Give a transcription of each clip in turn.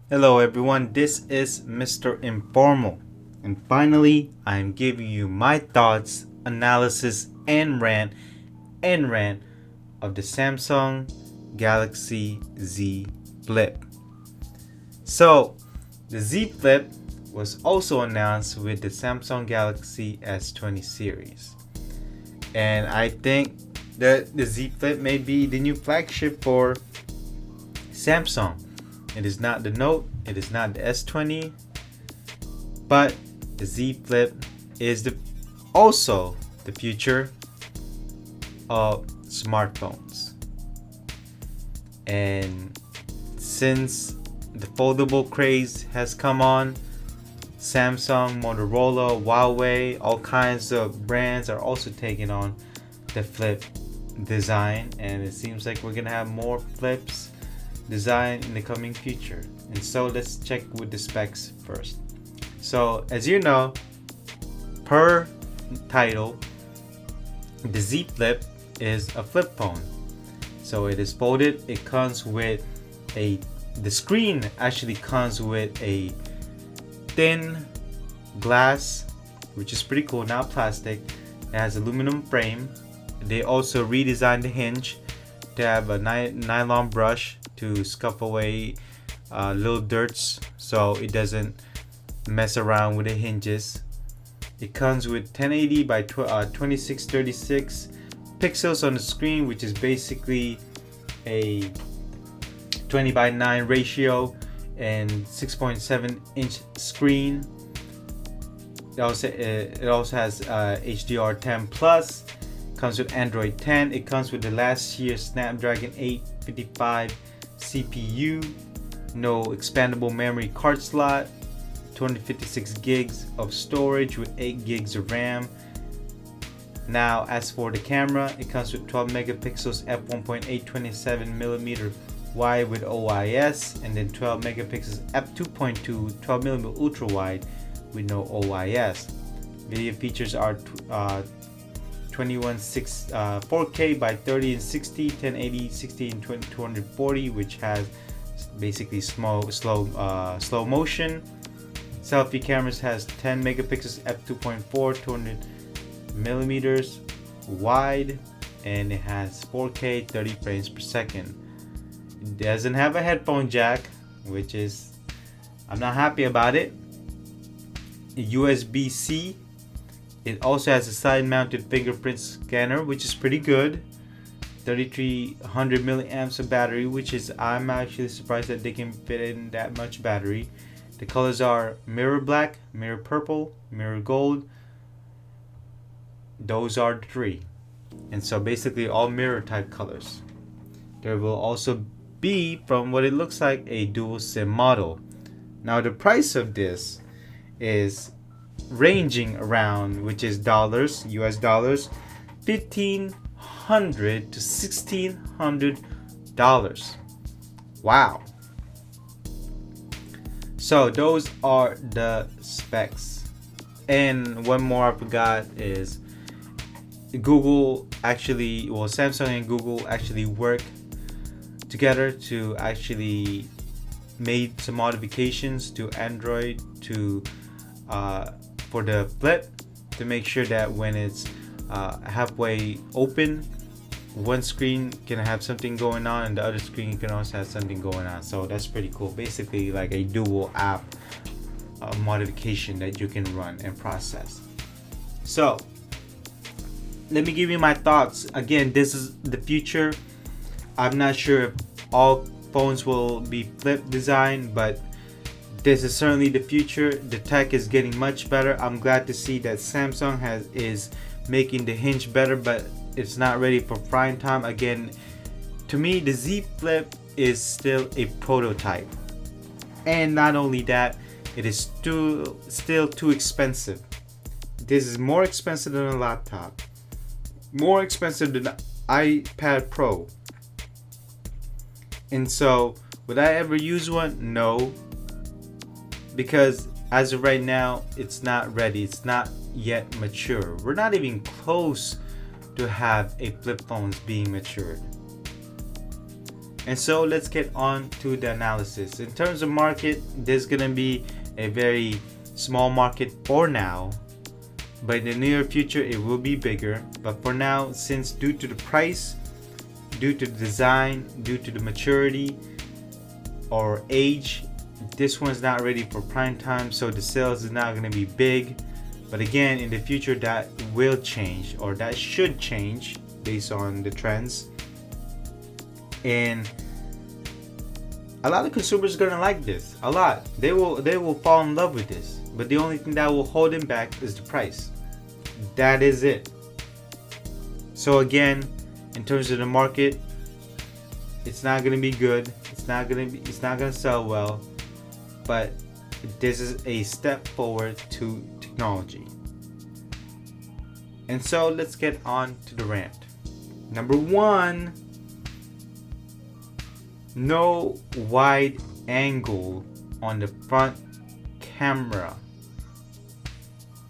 Hello everyone, this is Mr. Informal, and finally I am giving you my thoughts, analysis, and rant of the Samsung Galaxy Z Flip. So, the Z Flip was also announced with the Samsung Galaxy S20 series, and I think that the Z Flip may be the new flagship for Samsung. It is not the Note, it is not the S20, but the Z Flip is also the future of smartphones. And since the foldable craze has come on, Samsung, Motorola, Huawei, all kinds of brands are also taking on the flip design, and it seems like we're gonna have more flips design in the coming future. And so let's check with the specs first. So as you know, per title, the Z Flip is a flip phone. So it is folded. It comes with the screen actually comes with a thin glass, which is pretty cool, not plastic. It has aluminum frame. They also redesigned the hinge to have a nylon brush to scuff away little dirts so it doesn't mess around with the hinges. It comes with 1080 by 2636 pixels on the screen, which is basically a 20 by 9 ratio and 6.7 inch screen. It also has HDR10 plus. Comes with Android 10. It comes with the last year's Snapdragon 855 CPU. No expandable memory card slot. 256 gigs of storage with 8 gigs of RAM. Now, as for the camera, it comes with 12 megapixels f1.8 27mm wide with OIS, and then 12 megapixels f2.2 12mm ultra wide with no OIS. Video features are 4K by 30 and 60, 1080, 60 and 240, which has basically slow motion. Selfie cameras has 10 megapixels f2.4 200 millimeters wide, and it has 4K 30 frames per second. It doesn't have a headphone jack, which is I'm not happy about it. USB-C. It also has a side-mounted fingerprint scanner, which is pretty good. 3300 milliamps of battery, which is I'm actually surprised that they can fit in that much battery. The colors are mirror black, mirror purple, mirror gold. Those are the three, and so basically all mirror type colors. There will also be, from what it looks like, a dual SIM model. Now the price of this is ranging around, which is dollars, US dollars, $1,500 to $1,600. Wow. So those are the specs. And one more I forgot is Samsung and Google actually work together to actually made some modifications to Android to for the flip, to make sure that when it's halfway open, one screen can have something going on and the other screen can also have something going on. So that's pretty cool. Basically like a dual app modification that you can run and process. So let me give you my thoughts. Again, this is the future. I'm not sure if all phones will be flip design, but this is certainly the future. The tech is getting much better. I'm glad to see that Samsung is making the hinge better, but it's not ready for prime time. Again, to me, the Z Flip is still a prototype, and not only that, it is still too expensive. This is more expensive than a laptop, more expensive than an iPad Pro. And so, would I ever use one? No, because as of right now, it's not ready. It's not yet mature. We're not even close to have a flip phones being matured. And so let's get on to the analysis. In terms of market, there's gonna be a very small market for now, but in the near future it will be bigger. But for now, since due to the price, due to the design, due to the maturity or age, this one's not ready for prime time, so the sales is not going to be big. But again, in the future that will change, or that should change based on the trends, and a lot of consumers are going to like this a lot. They will fall in love with this, but the only thing that will hold them back is the price. That is it. So again, in terms of the market, it's not going to be good. It's not going to sell well, but this is a step forward to technology. And so let's get on to the rant. Number 1, no wide angle on the front camera.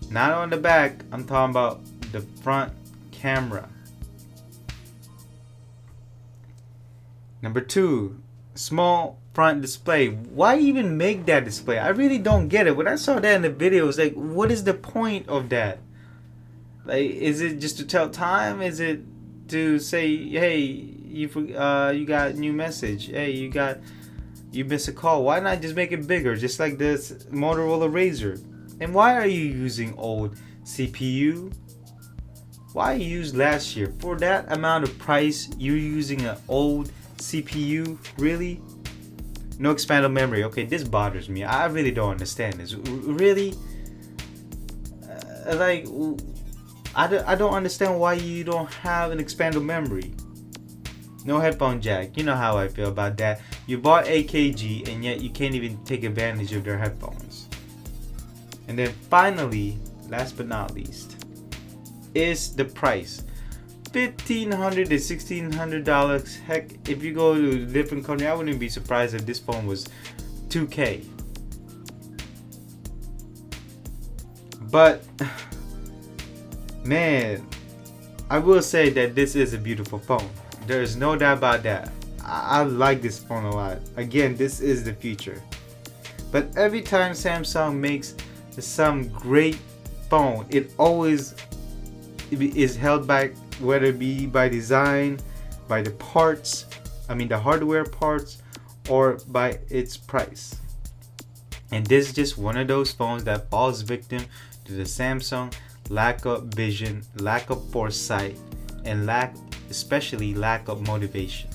Not on the back, I'm talking about the front camera. Number 2, small front display. Why even make that display? I really don't get it. When I saw that in the video, it was like, what is the point of that? Like, is it just to tell time? Is it to say, hey, you got a new message? Hey, you missed a call. Why not just make it bigger, just like this Motorola Razr? And why are you using old CPU? Why you used last year? For that amount of price, you're using an old CPU? Really? No expandable memory. Okay, this bothers me. I really don't understand this. Really? I don't understand why you don't have an expandable memory. No headphone jack. You know how I feel about that. You bought AKG and yet you can't even take advantage of their headphones. And then finally, last but not least, is the price. $1,500 to $1,600. Heck, if you go to a different country, I wouldn't be surprised if this phone was $2,000. But man, I will say that this is a beautiful phone. There is no doubt about that. I like this phone a lot. Again, this is the future. But every time Samsung makes some great phone, it always is held back, whether it be by design, by the parts, the hardware parts, or by its price. And this is just one of those phones that falls victim to the Samsung lack of vision, lack of foresight, and especially lack of motivation.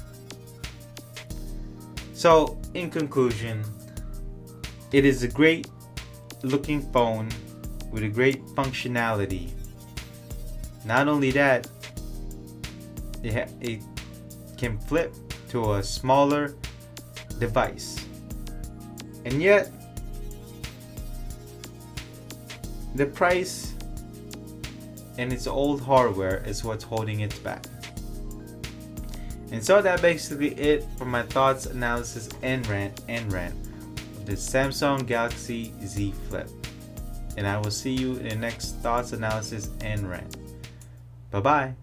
So in conclusion, it is a great looking phone with a great functionality. Not only that, it can flip to a smaller device, and yet the price and its old hardware is what's holding it back. And so that basically it for my thoughts, analysis, and rant of the Samsung Galaxy Z Flip. And I will see you in the next thoughts, analysis, and rant. Bye bye.